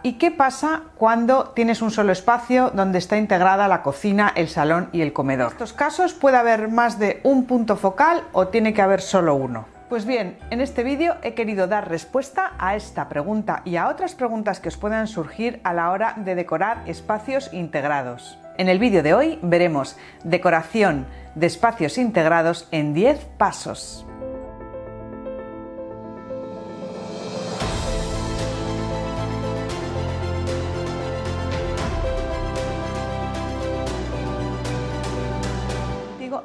¿Y qué pasa cuando tienes un solo espacio donde está integrada la cocina, el salón y el comedor? En estos casos puede haber más de un punto focal o tiene que haber solo uno. Pues bien, en este vídeo he querido dar respuesta a esta pregunta y a otras preguntas que os puedan surgir a la hora de decorar espacios integrados. En el vídeo de hoy veremos decoración de espacios integrados en 10 pasos.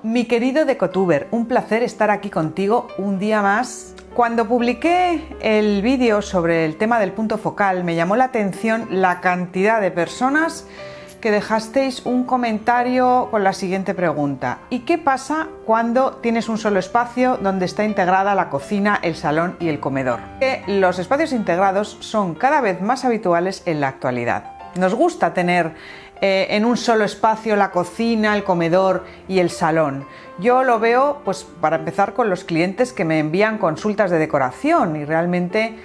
Mi querido decotuber, un placer estar aquí contigo un día más. Cuando publiqué el vídeo sobre el tema del punto focal, me llamó la atención la cantidad de personas que dejasteis un comentario con la siguiente pregunta: ¿y qué pasa cuando tienes un solo espacio donde está integrada la cocina, el salón y el comedor? Los espacios integrados son cada vez más habituales en la actualidad. Nos gusta tener en un solo espacio la cocina, el comedor y el salón. Yo lo veo, pues para empezar, con los clientes que me envían consultas de decoración y realmente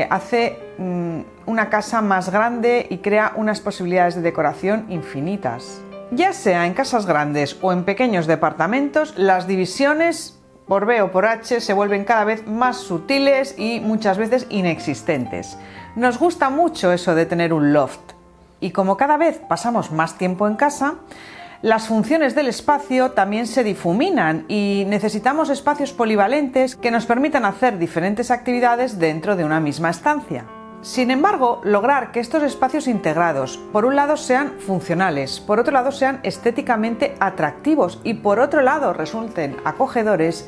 hace una casa más grande y crea unas posibilidades de decoración infinitas. Ya sea en casas grandes o en pequeños departamentos, las divisiones por B o por H se vuelven cada vez más sutiles y muchas veces inexistentes. Nos gusta mucho eso de tener un loft. Y como cada vez pasamos más tiempo en casa, las funciones del espacio también se difuminan y necesitamos espacios polivalentes que nos permitan hacer diferentes actividades dentro de una misma estancia. Sin embargo, lograr que estos espacios integrados, por un lado, sean funcionales, por otro lado, sean estéticamente atractivos y por otro lado, resulten acogedores,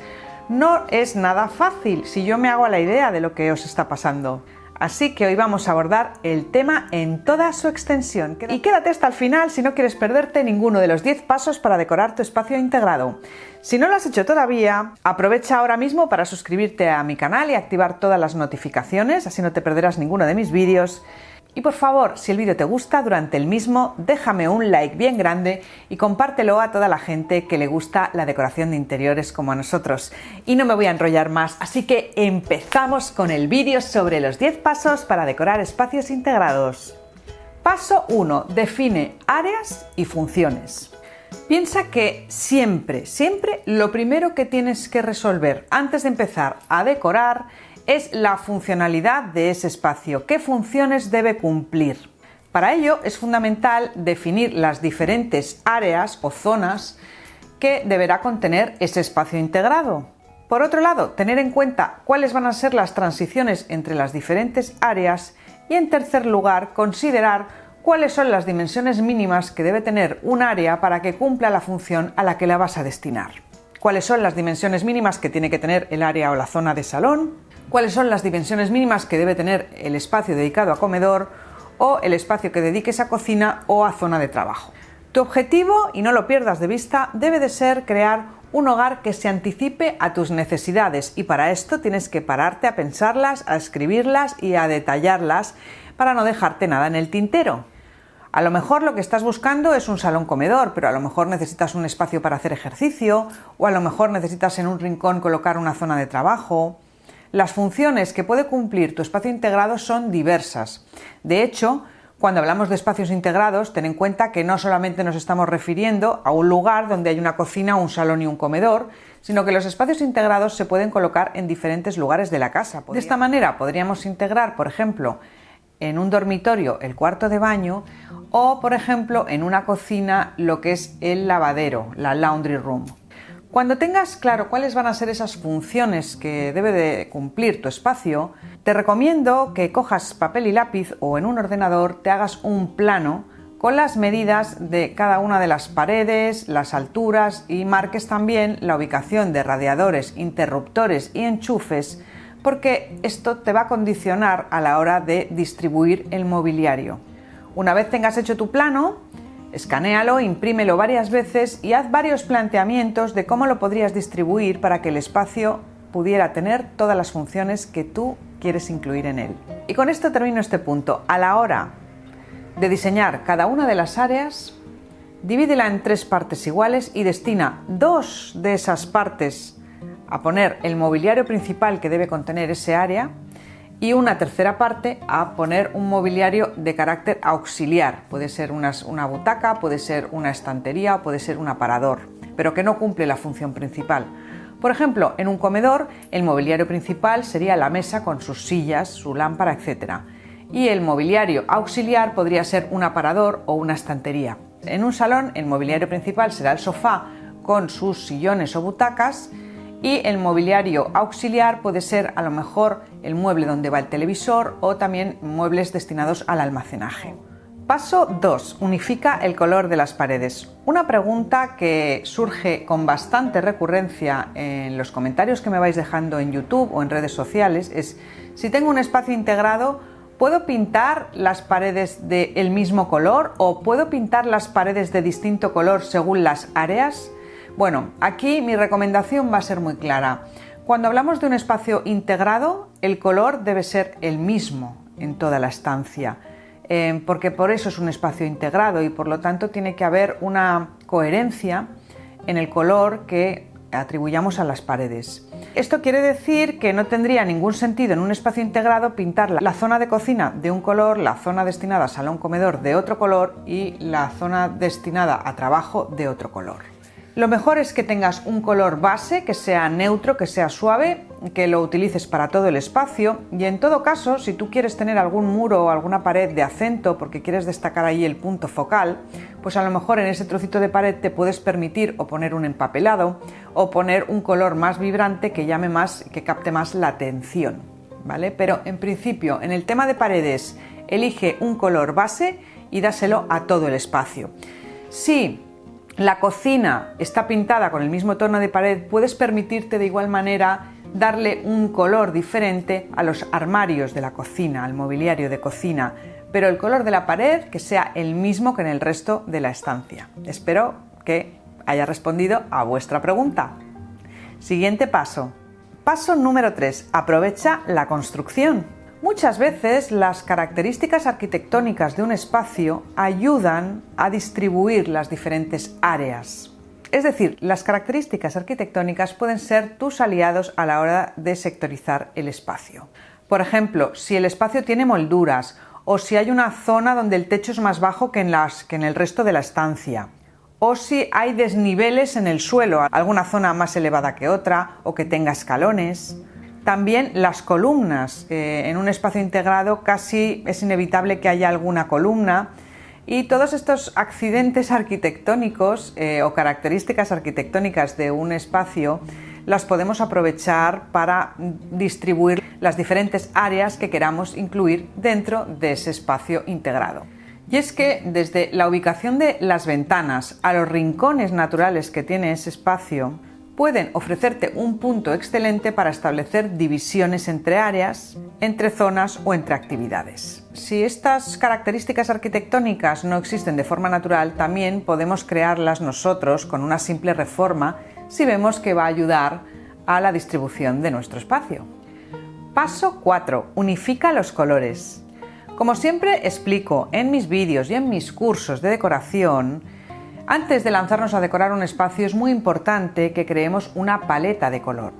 no es nada fácil si yo me hago a la idea de lo que os está pasando. Así que hoy vamos a abordar el tema en toda su extensión. Y quédate hasta el final si no quieres perderte ninguno de los 10 pasos para decorar tu espacio integrado. Si no lo has hecho todavía, aprovecha ahora mismo para suscribirte a mi canal y activar todas las notificaciones, así no te perderás ninguno de mis vídeos. Y por favor, si el vídeo te gusta, durante el mismo déjame un like bien grande y compártelo a toda la gente que le gusta la decoración de interiores como a nosotros. Y no me voy a enrollar más, así que empezamos con el vídeo sobre los 10 pasos para decorar espacios integrados. Paso 1. Define áreas y funciones. Piensa que siempre lo primero que tienes que resolver antes de empezar a decorar es la funcionalidad de ese espacio, qué funciones debe cumplir. Para ello es fundamental definir las diferentes áreas o zonas que deberá contener ese espacio integrado. Por otro lado, tener en cuenta cuáles van a ser las transiciones entre las diferentes áreas y, en tercer lugar, considerar cuáles son las dimensiones mínimas que debe tener un área para que cumpla la función a la que la vas a destinar. ¿Cuáles son las dimensiones mínimas que tiene que tener el área o la zona de salón? ¿Cuáles son las dimensiones mínimas que debe tener el espacio dedicado a comedor o el espacio que dediques a cocina o a zona de trabajo? Tu objetivo, y no lo pierdas de vista, debe de ser crear un hogar que se anticipe a tus necesidades, y para esto tienes que pararte a pensarlas, a escribirlas y a detallarlas para no dejarte nada en el tintero. A lo mejor lo que estás buscando es un salón comedor, pero a lo mejor necesitas un espacio para hacer ejercicio, o a lo mejor necesitas en un rincón colocar una zona de trabajo. Las funciones que puede cumplir tu espacio integrado son diversas. De hecho, cuando hablamos de espacios integrados, ten en cuenta que no solamente nos estamos refiriendo a un lugar donde hay una cocina, un salón y un comedor, sino que los espacios integrados se pueden colocar en diferentes lugares de la casa. De esta manera podríamos integrar, por ejemplo, en un dormitorio el cuarto de baño o, por ejemplo, en una cocina lo que es el lavadero, la laundry room. Cuando tengas claro cuáles van a ser esas funciones que debe de cumplir tu espacio, te recomiendo que cojas papel y lápiz o en un ordenador te hagas un plano con las medidas de cada una de las paredes, las alturas, y marques también la ubicación de radiadores, interruptores y enchufes, porque esto te va a condicionar a la hora de distribuir el mobiliario. Una vez tengas hecho tu plano, escanéalo, imprímelo varias veces y haz varios planteamientos de cómo lo podrías distribuir para que el espacio pudiera tener todas las funciones que tú quieres incluir en él. Y con esto termino este punto. A la hora de diseñar cada una de las áreas, divídela en 3 partes iguales y destina 2 de esas partes a poner el mobiliario principal que debe contener ese área y una tercera parte a poner un mobiliario de carácter auxiliar. Puede ser una butaca, puede ser una estantería o puede ser un aparador, pero que no cumple la función principal. Por ejemplo, en un comedor el mobiliario principal sería la mesa con sus sillas, su lámpara, etc. Y el mobiliario auxiliar podría ser un aparador o una estantería. En un salón el mobiliario principal será el sofá con sus sillones o butacas, y el mobiliario auxiliar puede ser a lo mejor el mueble donde va el televisor o también muebles destinados al almacenaje. Paso 2. Unifica el color de las paredes. Una pregunta que surge con bastante recurrencia en los comentarios que me vais dejando en YouTube o en redes sociales es: si tengo un espacio integrado, ¿puedo pintar las paredes del mismo color o puedo pintar las paredes de distinto color según las áreas? Bueno, aquí mi recomendación va a ser muy clara. Cuando hablamos de un espacio integrado, el color debe ser el mismo en toda la estancia, porque por eso es un espacio integrado y por lo tanto tiene que haber una coherencia en el color que atribuyamos a las paredes. Esto quiere decir que no tendría ningún sentido en un espacio integrado pintar la zona de cocina de un color, la zona destinada a salón comedor de otro color y la zona destinada a trabajo de otro color. Lo mejor es que tengas un color base, que sea neutro, que sea suave, que lo utilices para todo el espacio, y en todo caso, si tú quieres tener algún muro o alguna pared de acento porque quieres destacar ahí el punto focal, pues a lo mejor en ese trocito de pared te puedes permitir o poner un empapelado o poner un color más vibrante que llame más, que capte más la atención, ¿vale? Pero en principio, en el tema de paredes, elige un color base y dáselo a todo el espacio. Si la cocina está pintada con el mismo tono de pared, puedes permitirte de igual manera darle un color diferente a los armarios de la cocina, al mobiliario de cocina, pero el color de la pared que sea el mismo que en el resto de la estancia. Espero que haya respondido a vuestra pregunta. Siguiente paso. Paso número 3. Aprovecha la construcción. Muchas veces las características arquitectónicas de un espacio ayudan a distribuir las diferentes áreas. Es decir, las características arquitectónicas pueden ser tus aliados a la hora de sectorizar el espacio. Por ejemplo, si el espacio tiene molduras o si hay una zona donde el techo es más bajo que en el resto de la estancia, o si hay desniveles en el suelo, alguna zona más elevada que otra o que tenga escalones. También las columnas. En un espacio integrado casi es inevitable que haya alguna columna, y todos estos accidentes arquitectónicos o características arquitectónicas de un espacio las podemos aprovechar para distribuir las diferentes áreas que queramos incluir dentro de ese espacio integrado. Y es que desde la ubicación de las ventanas a los rincones naturales que tiene ese espacio, pueden ofrecerte un punto excelente para establecer divisiones entre áreas, entre zonas o entre actividades. Si estas características arquitectónicas no existen de forma natural, también podemos crearlas nosotros con una simple reforma si vemos que va a ayudar a la distribución de nuestro espacio. Paso 4. Unifica los colores. Como siempre explico en mis vídeos y en mis cursos de decoración, antes de lanzarnos a decorar un espacio es muy importante que creemos una paleta de color.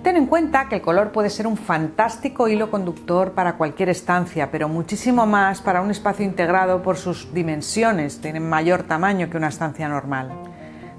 Ten en cuenta que el color puede ser un fantástico hilo conductor para cualquier estancia, pero muchísimo más para un espacio integrado por sus dimensiones, tienen mayor tamaño que una estancia normal.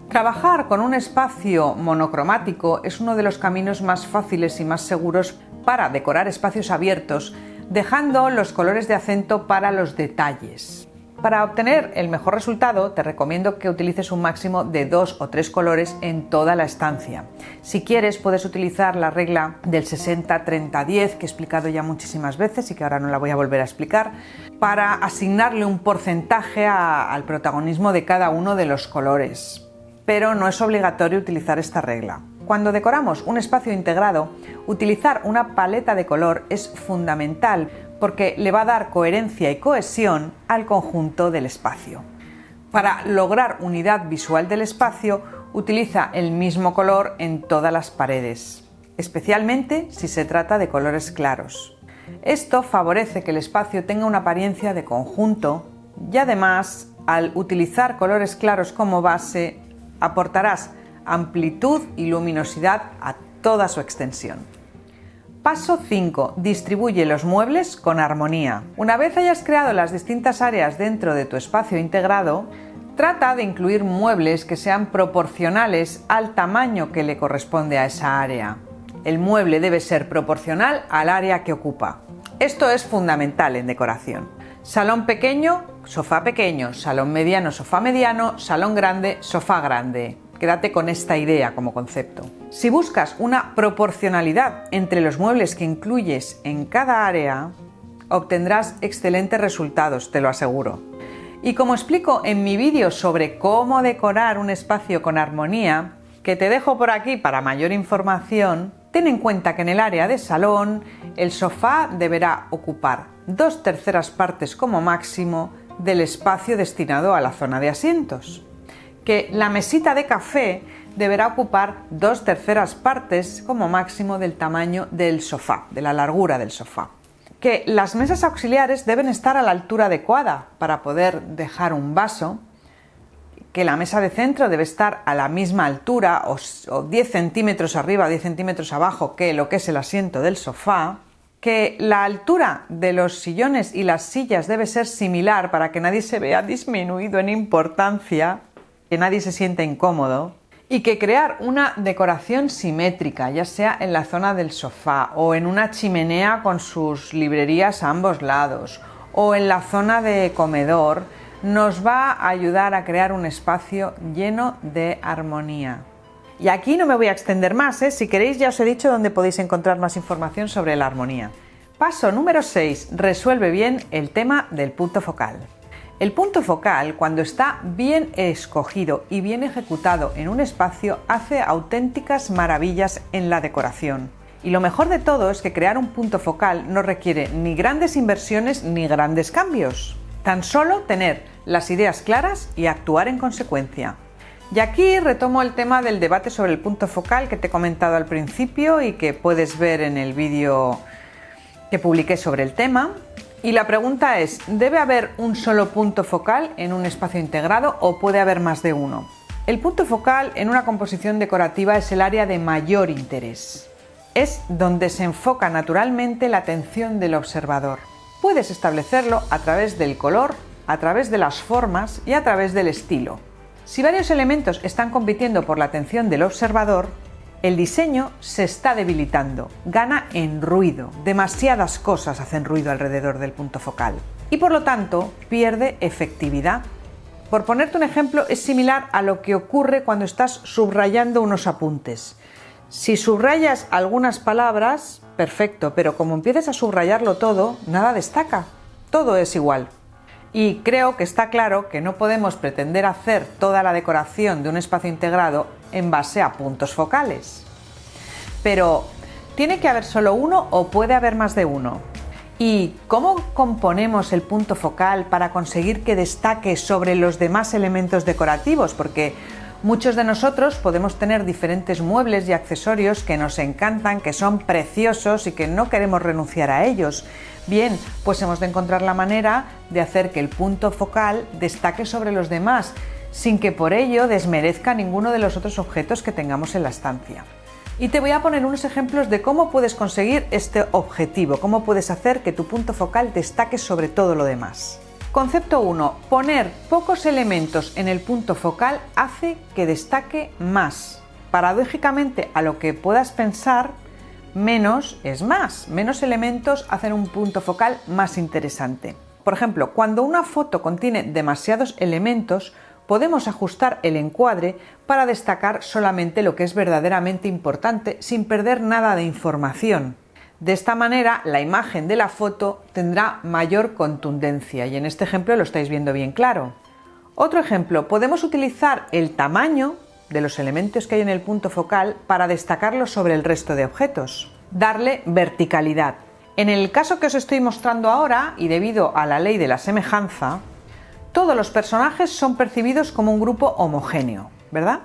Trabajar con un espacio monocromático es uno de los caminos más fáciles y más seguros para decorar espacios abiertos, dejando los colores de acento para los detalles. Para obtener el mejor resultado, te recomiendo que utilices un máximo de 2 o 3 colores en toda la estancia. Si quieres, puedes utilizar la regla del 60-30-10, que he explicado ya muchísimas veces y que ahora no la voy a volver a explicar, para asignarle un porcentaje al protagonismo de cada uno de los colores. Pero no es obligatorio utilizar esta regla. Cuando decoramos un espacio integrado, utilizar una paleta de color es fundamental porque le va a dar coherencia y cohesión al conjunto del espacio. Para lograr unidad visual del espacio, utiliza el mismo color en todas las paredes, especialmente si se trata de colores claros. Esto favorece que el espacio tenga una apariencia de conjunto y además, al utilizar colores claros como base, aportarás amplitud y luminosidad a toda su extensión. Paso 5. Distribuye los muebles con armonía. Una vez hayas creado las distintas áreas dentro de tu espacio integrado, trata de incluir muebles que sean proporcionales al tamaño que le corresponde a esa área. El mueble debe ser proporcional al área que ocupa. Esto es fundamental en decoración. Salón pequeño, sofá pequeño. Salón mediano, sofá mediano. Salón grande, sofá grande. Quédate con esta idea como concepto. Si buscas una proporcionalidad entre los muebles que incluyes en cada área, obtendrás excelentes resultados, te lo aseguro. Y como explico en mi vídeo sobre cómo decorar un espacio con armonía, que te dejo por aquí para mayor información, ten en cuenta que en el área de salón, el sofá deberá ocupar 2/3 partes como máximo del espacio destinado a la zona de asientos. Que la mesita de café deberá ocupar 2/3 partes como máximo del tamaño del sofá, de la largura del sofá. Que las mesas auxiliares deben estar a la altura adecuada para poder dejar un vaso, que la mesa de centro debe estar a la misma altura o 10 centímetros arriba o 10 centímetros abajo que lo que es el asiento del sofá, que la altura de los sillones y las sillas debe ser similar para que nadie se vea disminuido en importancia, que nadie se sienta incómodo, y que crear una decoración simétrica, ya sea en la zona del sofá o en una chimenea con sus librerías a ambos lados o en la zona de comedor, nos va a ayudar a crear un espacio lleno de armonía. Y aquí no me voy a extender más, si queréis ya os he dicho dónde podéis encontrar más información sobre la armonía. Paso número 6. Resuelve bien el tema del punto focal. El punto focal, cuando está bien escogido y bien ejecutado en un espacio, hace auténticas maravillas en la decoración. Y lo mejor de todo es que crear un punto focal no requiere ni grandes inversiones ni grandes cambios. Tan solo tener las ideas claras y actuar en consecuencia. Y aquí retomo el tema del debate sobre el punto focal que te he comentado al principio y que puedes ver en el vídeo que publiqué sobre el tema. Y la pregunta es, ¿debe haber un solo punto focal en un espacio integrado o puede haber más de uno? El punto focal en una composición decorativa es el área de mayor interés. Es donde se enfoca naturalmente la atención del observador. Puedes establecerlo a través del color, a través de las formas y a través del estilo. Si varios elementos están compitiendo por la atención del observador, el diseño se está debilitando, gana en ruido, demasiadas cosas hacen ruido alrededor del punto focal y por lo tanto pierde efectividad. Por ponerte un ejemplo, es similar a lo que ocurre cuando estás subrayando unos apuntes. Si subrayas algunas palabras, perfecto, pero como empieces a subrayarlo todo, nada destaca, todo es igual. Y creo que está claro que no podemos pretender hacer toda la decoración de un espacio integrado en base a puntos focales. Pero, ¿tiene que haber solo uno o puede haber más de uno? ¿Y cómo componemos el punto focal para conseguir que destaque sobre los demás elementos decorativos? Porque muchos de nosotros podemos tener diferentes muebles y accesorios que nos encantan, que son preciosos y que no queremos renunciar a ellos. Bien, pues hemos de encontrar la manera de hacer que el punto focal destaque sobre los demás, sin que por ello desmerezca ninguno de los otros objetos que tengamos en la estancia. Y te voy a poner unos ejemplos de cómo puedes conseguir este objetivo, cómo puedes hacer que tu punto focal destaque sobre todo lo demás. Concepto 1. Poner pocos elementos en el punto focal hace que destaque más. Paradójicamente, a lo que puedas pensar, menos es más. Menos elementos hacen un punto focal más interesante. Por ejemplo, cuando una foto contiene demasiados elementos, podemos ajustar el encuadre para destacar solamente lo que es verdaderamente importante sin perder nada de información. De esta manera, la imagen de la foto tendrá mayor contundencia y en este ejemplo lo estáis viendo bien claro. Otro ejemplo, podemos utilizar el tamaño de los elementos que hay en el punto focal para destacarlos sobre el resto de objetos. Darle verticalidad. En el caso que os estoy mostrando ahora, y debido a la ley de la semejanza, todos los personajes son percibidos como un grupo homogéneo, ¿verdad?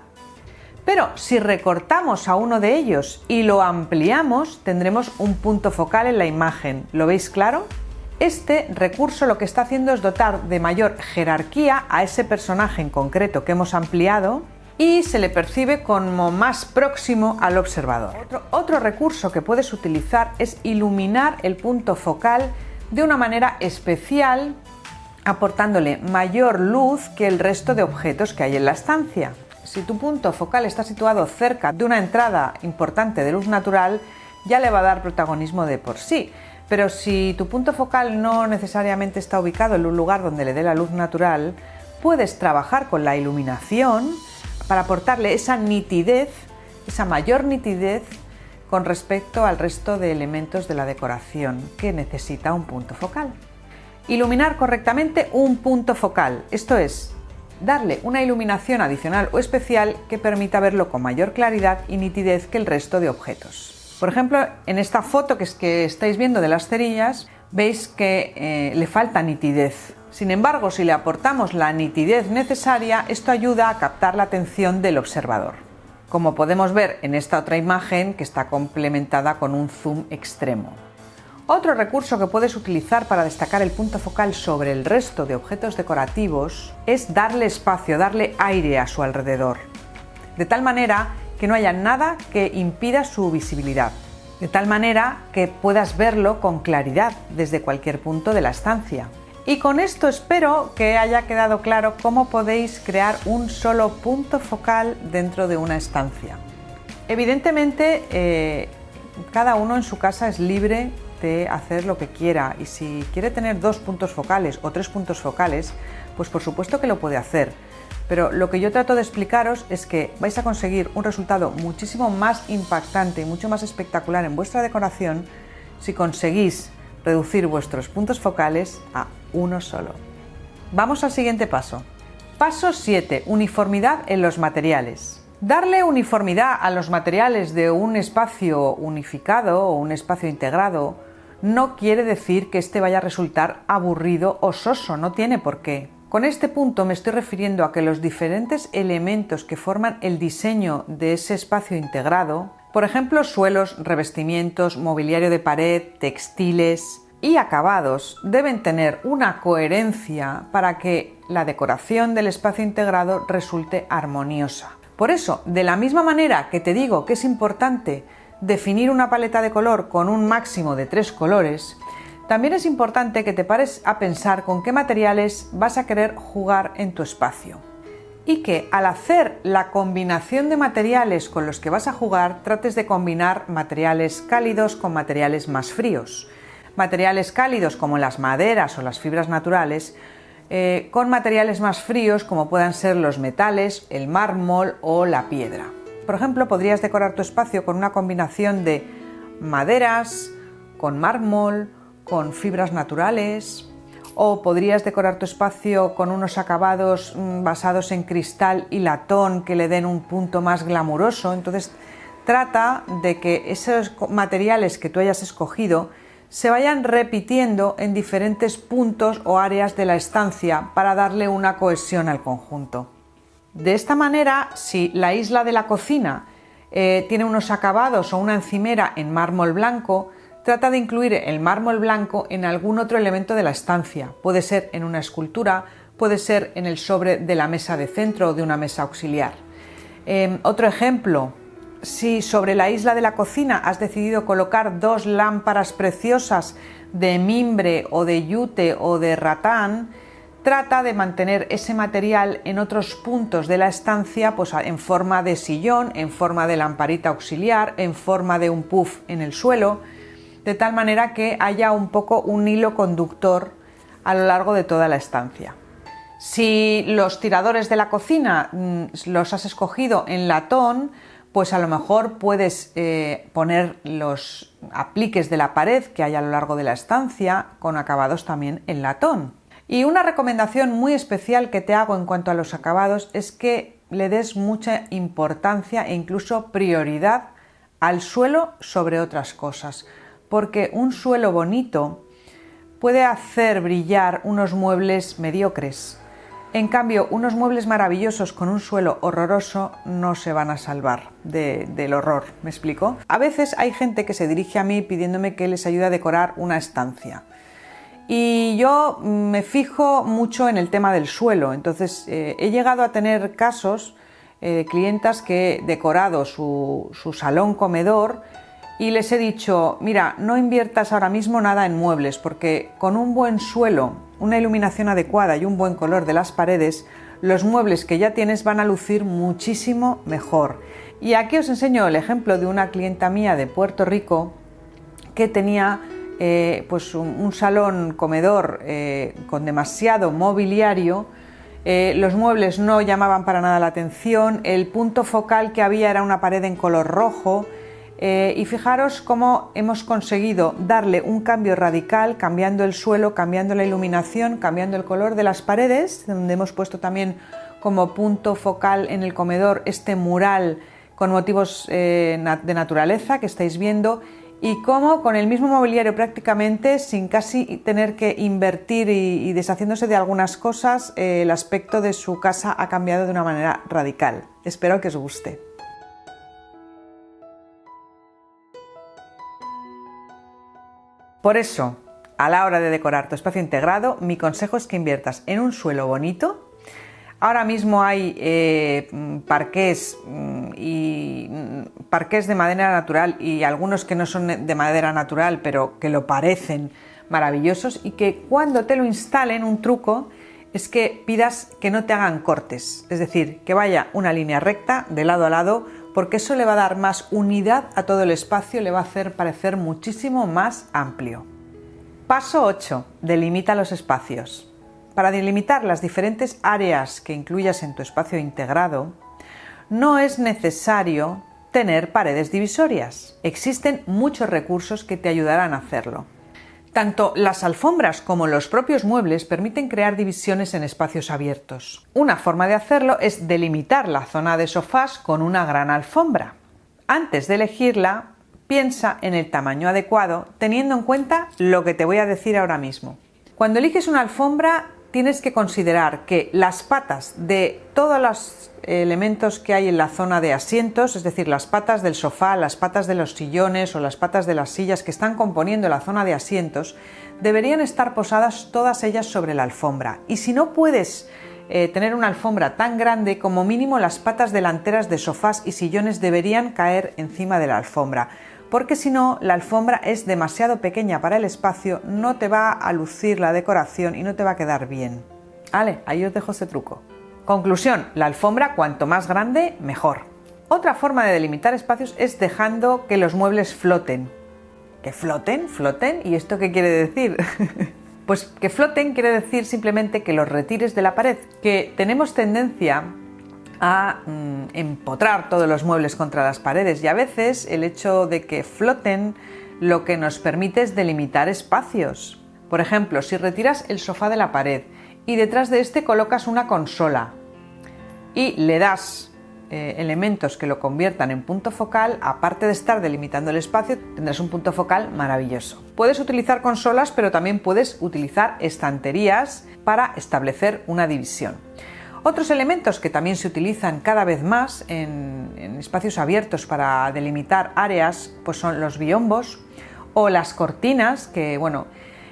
Pero si recortamos a uno de ellos y lo ampliamos, tendremos un punto focal en la imagen. ¿Lo veis claro? Este recurso lo que está haciendo es dotar de mayor jerarquía a ese personaje en concreto que hemos ampliado y se le percibe como más próximo al observador. Otro recurso que puedes utilizar es iluminar el punto focal de una manera especial, aportándole mayor luz que el resto de objetos que hay en la estancia. Si tu punto focal está situado cerca de una entrada importante de luz natural, ya le va a dar protagonismo de por sí. Pero si tu punto focal no necesariamente está ubicado en un lugar donde le dé la luz natural, puedes trabajar con la iluminación para aportarle esa nitidez, esa mayor nitidez con respecto al resto de elementos de la decoración que necesita un punto focal. Iluminar correctamente un punto focal, esto es, darle una iluminación adicional o especial que permita verlo con mayor claridad y nitidez que el resto de objetos. Por ejemplo, en esta foto que estáis viendo de las cerillas, veis que le falta nitidez. Sin embargo, si le aportamos la nitidez necesaria, esto ayuda a captar la atención del observador. Como podemos ver en esta otra imagen que está complementada con un zoom extremo. Otro recurso que puedes utilizar para destacar el punto focal sobre el resto de objetos decorativos es darle espacio, darle aire a su alrededor, de tal manera que no haya nada que impida su visibilidad, de tal manera que puedas verlo con claridad desde cualquier punto de la estancia. Y con esto espero que haya quedado claro cómo podéis crear un solo punto focal dentro de una estancia. Evidentemente, cada uno en su casa es libre de hacer lo que quiera, y si quiere tener 2 puntos focales o 3 puntos focales, pues por supuesto que lo puede hacer. Pero lo que yo trato de explicaros es que vais a conseguir un resultado muchísimo más impactante y mucho más espectacular en vuestra decoración si conseguís reducir vuestros puntos focales a uno solo. Vamos al siguiente paso. Paso 7. Uniformidad en los materiales. Darle uniformidad a los materiales de un espacio unificado o un espacio integrado no quiere decir que este vaya a resultar aburrido o soso, no tiene por qué. Con este punto me estoy refiriendo a que los diferentes elementos que forman el diseño de ese espacio integrado, por ejemplo, suelos, revestimientos, mobiliario de pared, textiles y acabados, deben tener una coherencia para que la decoración del espacio integrado resulte armoniosa. Por eso, de la misma manera que te digo que es importante definir una paleta de color con un máximo de 3 colores, también es importante que te pares a pensar con qué materiales vas a querer jugar en tu espacio. Y que al hacer la combinación de materiales con los que vas a jugar, trates de combinar materiales cálidos con materiales más fríos. Materiales cálidos como las maderas o las fibras naturales, con materiales más fríos como puedan ser los metales, el mármol o la piedra. Por ejemplo, podrías decorar tu espacio con una combinación de maderas, con mármol, con fibras naturales, o podrías decorar tu espacio con unos acabados basados en cristal y latón que le den un punto más glamuroso. Entonces, trata de que esos materiales que tú hayas escogido se vayan repitiendo en diferentes puntos o áreas de la estancia para darle una cohesión al conjunto. De esta manera, si la isla de la cocina tiene unos acabados o una encimera en mármol blanco, trata de incluir el mármol blanco en algún otro elemento de la estancia. Puede ser en una escultura, puede ser en el sobre de la mesa de centro o de una mesa auxiliar. Otro ejemplo, si sobre la isla de la cocina has decidido colocar 2 lámparas preciosas de mimbre o de yute o de ratán, trata de mantener ese material en otros puntos de la estancia, pues en forma de sillón, en forma de lamparita auxiliar, en forma de un puff en el suelo, de tal manera que haya un poco un hilo conductor a lo largo de toda la estancia. Si los tiradores de la cocina los has escogido en latón, pues a lo mejor puedes poner los apliques de la pared que hay a lo largo de la estancia con acabados también en latón. Y una recomendación muy especial que te hago en cuanto a los acabados es que le des mucha importancia e incluso prioridad al suelo sobre otras cosas, porque un suelo bonito puede hacer brillar unos muebles mediocres. En cambio, unos muebles maravillosos con un suelo horroroso no se van a salvar del horror, ¿me explico? A veces hay gente que se dirige a mí pidiéndome que les ayude a decorar una estancia. Y yo me fijo mucho en el tema del suelo, entonces he llegado a tener casos clientas que he decorado su salón comedor y les he dicho, mira, no inviertas ahora mismo nada en muebles porque con un buen suelo, una iluminación adecuada y un buen color de las paredes, los muebles que ya tienes van a lucir muchísimo mejor. Y aquí os enseño el ejemplo de una clienta mía de Puerto Rico que tenía pues un salón comedor con demasiado mobiliario. Los muebles no llamaban para nada la atención, el punto focal que había era una pared en color rojo y fijaros cómo hemos conseguido darle un cambio radical, cambiando el suelo, cambiando la iluminación, cambiando el color de las paredes, donde hemos puesto también como punto focal en el comedor este mural con motivos de naturaleza que estáis viendo, y cómo con el mismo mobiliario prácticamente, sin casi tener que invertir y deshaciéndose de algunas cosas, el aspecto de su casa ha cambiado de una manera radical. Espero que os guste. Por eso, a la hora de decorar tu espacio integrado, mi consejo es que inviertas en un suelo bonito. Ahora mismo hay parqués de madera natural y algunos que no son de madera natural pero que lo parecen maravillosos, y que cuando te lo instalen, un truco es que pidas que no te hagan cortes, es decir, que vaya una línea recta de lado a lado, porque eso le va a dar más unidad a todo el espacio, le va a hacer parecer muchísimo más amplio. Paso 8. Delimita los espacios. Para delimitar las diferentes áreas que incluyas en tu espacio integrado, no es necesario tener paredes divisorias. Existen muchos recursos que te ayudarán a hacerlo. Tanto las alfombras como los propios muebles permiten crear divisiones en espacios abiertos. Una forma de hacerlo es delimitar la zona de sofás con una gran alfombra. Antes de elegirla, piensa en el tamaño adecuado, teniendo en cuenta lo que te voy a decir ahora mismo. Cuando eliges una alfombra, tienes que considerar que las patas de todos los elementos que hay en la zona de asientos, es decir, las patas del sofá, las patas de los sillones o las patas de las sillas que están componiendo la zona de asientos, deberían estar posadas todas ellas sobre la alfombra. Y si no puedes tener una alfombra tan grande, como mínimo las patas delanteras de sofás y sillones deberían caer encima de la alfombra, porque si no, la alfombra es demasiado pequeña para el espacio, no te va a lucir la decoración y no te va a quedar bien. Vale, ahí os dejo este truco. Conclusión, la alfombra cuanto más grande, mejor. Otra forma de delimitar espacios es dejando que los muebles floten. ¿Que floten? ¿Floten? ¿Y esto qué quiere decir? Pues que floten quiere decir simplemente que los retires de la pared, que tenemos tendencia a empotrar todos los muebles contra las paredes, y a veces el hecho de que floten lo que nos permite es delimitar espacios. Por ejemplo, si retiras el sofá de la pared y detrás de este colocas una consola y le das elementos que lo conviertan en punto focal, aparte de estar delimitando el espacio, tendrás un punto focal maravilloso. Puedes utilizar consolas, pero también puedes utilizar estanterías para establecer una división. Otros elementos que también se utilizan cada vez más en espacios abiertos para delimitar áreas, pues son los biombos o las cortinas, que bueno,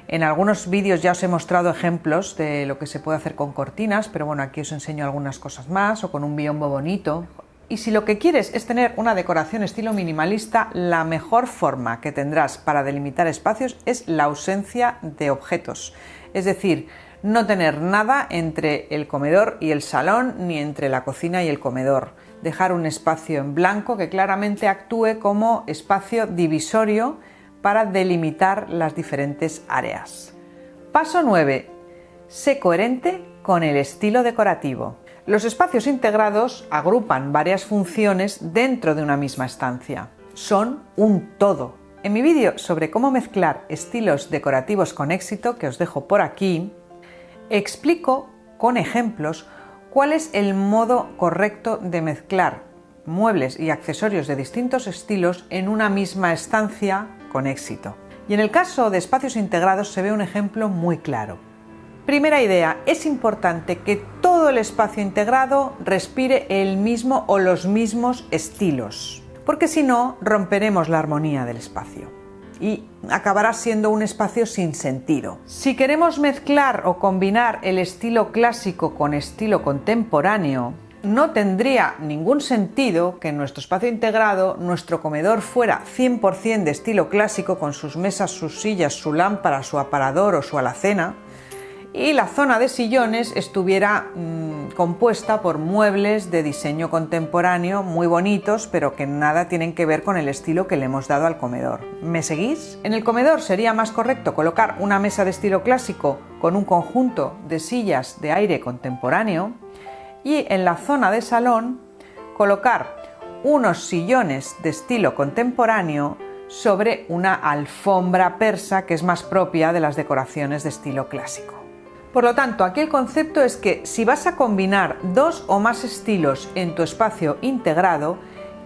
en algunos vídeos ya os he mostrado ejemplos de lo que se puede hacer con cortinas, pero bueno, aquí os enseño algunas cosas más, o con un biombo bonito. Y si lo que quieres es tener una decoración estilo minimalista, la mejor forma que tendrás para delimitar espacios es la ausencia de objetos, es decir, no tener nada entre el comedor y el salón, ni entre la cocina y el comedor. Dejar un espacio en blanco que claramente actúe como espacio divisorio para delimitar las diferentes áreas. Paso 9. Sé coherente con el estilo decorativo. Los espacios integrados agrupan varias funciones dentro de una misma estancia. Son un todo. En mi vídeo sobre cómo mezclar estilos decorativos con éxito, que os dejo por aquí, explico con ejemplos cuál es el modo correcto de mezclar muebles y accesorios de distintos estilos en una misma estancia con éxito. Y en el caso de espacios integrados se ve un ejemplo muy claro. Primera idea, es importante que todo el espacio integrado respire el mismo o los mismos estilos, porque si no romperemos la armonía del espacio y acabará siendo un espacio sin sentido. Si queremos mezclar o combinar el estilo clásico con estilo contemporáneo, no tendría ningún sentido que en nuestro espacio integrado nuestro comedor fuera 100% de estilo clásico, con sus mesas, sus sillas, su lámpara, su aparador o su alacena, y la zona de sillones estuviera compuesta por muebles de diseño contemporáneo muy bonitos, pero que nada tienen que ver con el estilo que le hemos dado al comedor. ¿Me seguís? En el comedor sería más correcto colocar una mesa de estilo clásico con un conjunto de sillas de aire contemporáneo, y en la zona de salón colocar unos sillones de estilo contemporáneo sobre una alfombra persa, que es más propia de las decoraciones de estilo clásico. Por lo tanto, aquí el concepto es que si vas a combinar dos o más estilos en tu espacio integrado,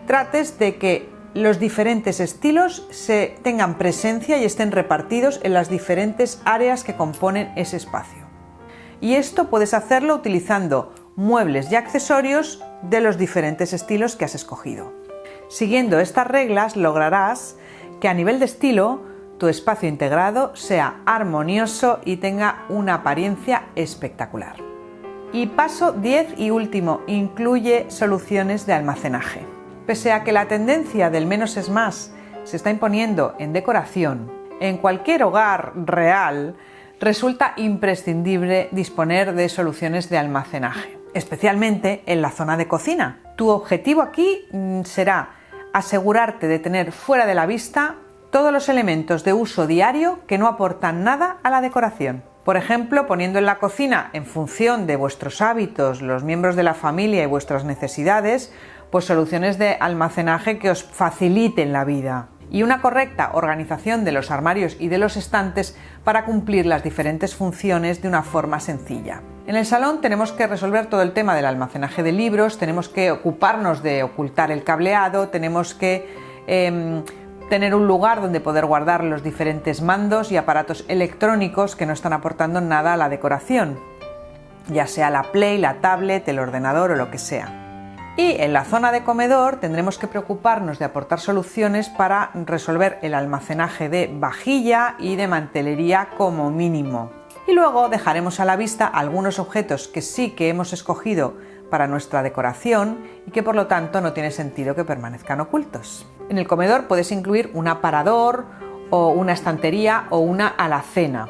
trates de que los diferentes estilos se tengan presencia y estén repartidos en las diferentes áreas que componen ese espacio. Y esto puedes hacerlo utilizando muebles y accesorios de los diferentes estilos que has escogido. Siguiendo estas reglas lograrás que a nivel de estilo tu espacio integrado sea armonioso y tenga una apariencia espectacular. Y paso 10 y último, incluye soluciones de almacenaje. Pese a que la tendencia del menos es más se está imponiendo en decoración, en cualquier hogar real resulta imprescindible disponer de soluciones de almacenaje, especialmente en la zona de cocina. Tu objetivo aquí será asegurarte de tener fuera de la vista todos los elementos de uso diario que no aportan nada a la decoración. Por ejemplo, poniendo en la cocina, en función de vuestros hábitos, los miembros de la familia y vuestras necesidades, pues soluciones de almacenaje que os faciliten la vida. Y una correcta organización de los armarios y de los estantes para cumplir las diferentes funciones de una forma sencilla. En el salón tenemos que resolver todo el tema del almacenaje de libros, tenemos que ocuparnos de ocultar el cableado, tenemos que tener un lugar donde poder guardar los diferentes mandos y aparatos electrónicos que no están aportando nada a la decoración, ya sea la Play, la tablet, el ordenador o lo que sea. Y en la zona de comedor tendremos que preocuparnos de aportar soluciones para resolver el almacenaje de vajilla y de mantelería como mínimo. Y luego dejaremos a la vista algunos objetos que sí que hemos escogido para nuestra decoración y que por lo tanto no tiene sentido que permanezcan ocultos. En el comedor puedes incluir un aparador o una estantería o una alacena,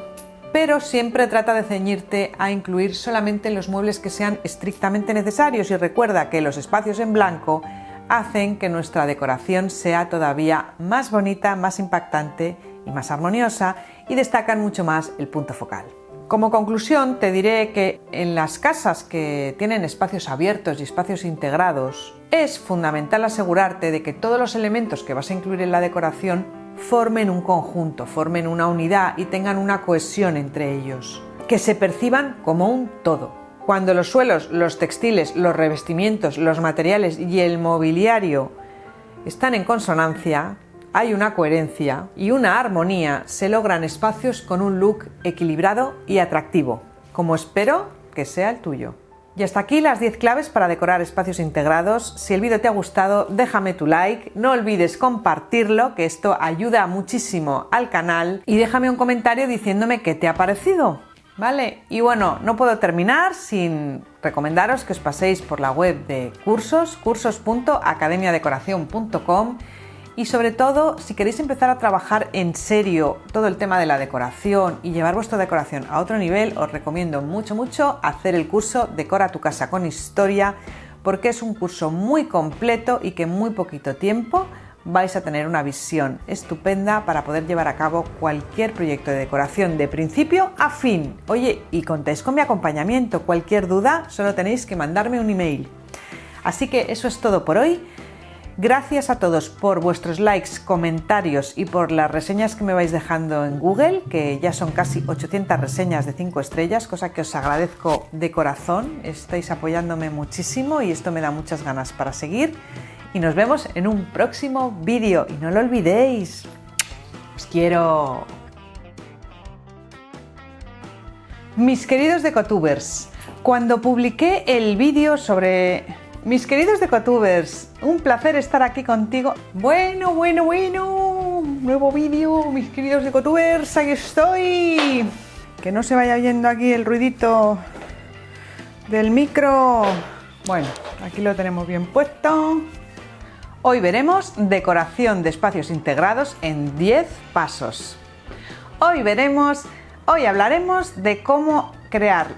pero siempre trata de ceñirte a incluir solamente los muebles que sean estrictamente necesarios, y recuerda que los espacios en blanco hacen que nuestra decoración sea todavía más bonita, más impactante y más armoniosa, y destacan mucho más el punto focal. Como conclusión, te diré que en las casas que tienen espacios abiertos y espacios integrados, es fundamental asegurarte de que todos los elementos que vas a incluir en la decoración formen un conjunto, formen una unidad y tengan una cohesión entre ellos, que se perciban como un todo. Cuando los suelos, los textiles, los revestimientos, los materiales y el mobiliario están en consonancia, hay una coherencia y una armonía, se logran espacios con un look equilibrado y atractivo, como espero que sea el tuyo. Y hasta aquí las 10 claves para decorar espacios integrados. Si el vídeo te ha gustado, déjame tu like, no olvides compartirlo, que esto ayuda muchísimo al canal, y déjame un comentario diciéndome qué te ha parecido, ¿vale? Y bueno, no puedo terminar sin recomendaros que os paséis por la web de cursos.academiadecoracion.com. Y sobre todo, si queréis empezar a trabajar en serio todo el tema de la decoración y llevar vuestra decoración a otro nivel, os recomiendo mucho hacer el curso Decora tu casa con historia, porque es un curso muy completo y que en muy poquito tiempo vais a tener una visión estupenda para poder llevar a cabo cualquier proyecto de decoración de principio a fin. Oye, y contáis con mi acompañamiento. Cualquier duda, solo tenéis que mandarme un email. Así que eso es todo por hoy. Gracias a todos por vuestros likes, comentarios y por las reseñas que me vais dejando en Google, que ya son casi 800 reseñas de 5 estrellas, cosa que os agradezco de corazón. Estáis apoyándome muchísimo y esto me da muchas ganas para seguir. Y nos vemos en un próximo vídeo. Y no lo olvidéis. Os quiero. Mis queridos decotubers, cuando publiqué el vídeo sobre... Mis queridos decotubers, un placer estar aquí contigo. Bueno, nuevo vídeo, mis queridos decotubers, aquí estoy. Que no se vaya oyendo aquí el ruidito del micro. Bueno, aquí lo tenemos bien puesto. Hoy veremos decoración de espacios integrados en 10 pasos. Hoy hablaremos de cómo crear.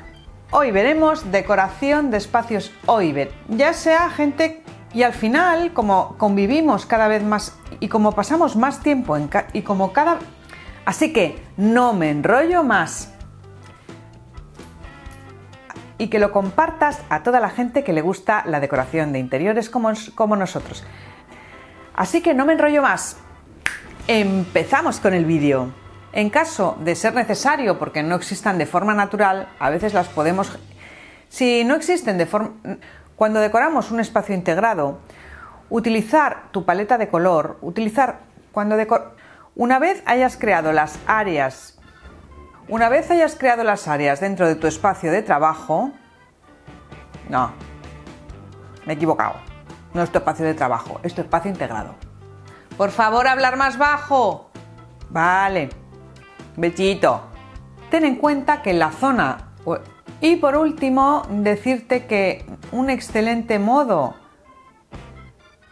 Hoy veremos decoración de espacios OIBER. Ya sea gente, y al final, como convivimos cada vez más y como pasamos más tiempo Así que no me enrollo más. Y que lo compartas a toda la gente que le gusta la decoración de interiores como nosotros. Así que no me enrollo más. Empezamos con el vídeo. En caso de ser necesario, porque no existan de forma natural, a veces las podemos... Si no existen de forma... Cuando decoramos un espacio integrado, utilizar tu paleta de color, una vez hayas creado las áreas dentro de tu espacio de trabajo... No, me he equivocado. No es tu espacio de trabajo, es tu espacio integrado. Por favor, hablar más bajo. Vale. Bechito. Ten en cuenta que la zona... Y por último, decirte que un excelente modo,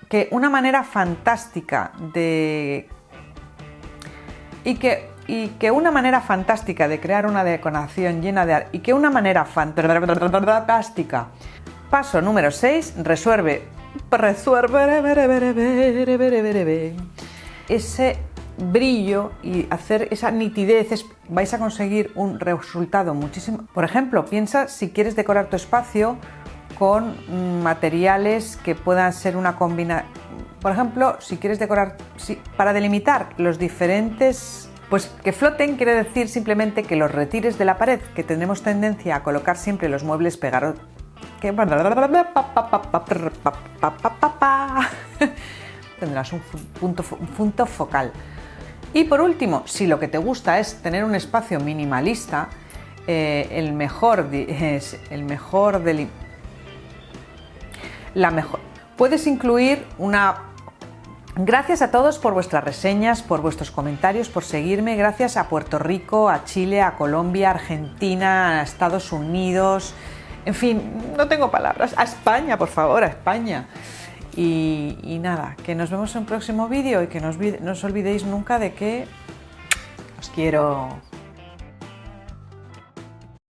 que una manera fantástica de... Y que una manera fantástica de crear una decoración llena de... Y que una manera fantástica... Paso número 6, resuelve ese brillo y hacer esa nitidez, vais a conseguir un resultado muchísimo. Por ejemplo, piensa si quieres decorar tu espacio con materiales que puedan ser una combinación. Por ejemplo, si quieres decorar, para delimitar los diferentes, pues que floten quiere decir simplemente que los retires de la pared, que tenemos tendencia a colocar siempre los muebles pegados. Tendrás un punto focal. Y por último, si lo que te gusta es tener un espacio minimalista, puedes incluir una... Gracias a todos por vuestras reseñas, por vuestros comentarios, por seguirme. Gracias a Puerto Rico, a Chile, a Colombia, a Argentina, a Estados Unidos. En fin, no tengo palabras. A España, por favor, a España. Y nada, que nos vemos en un próximo vídeo y que no os olvidéis nunca de que os quiero.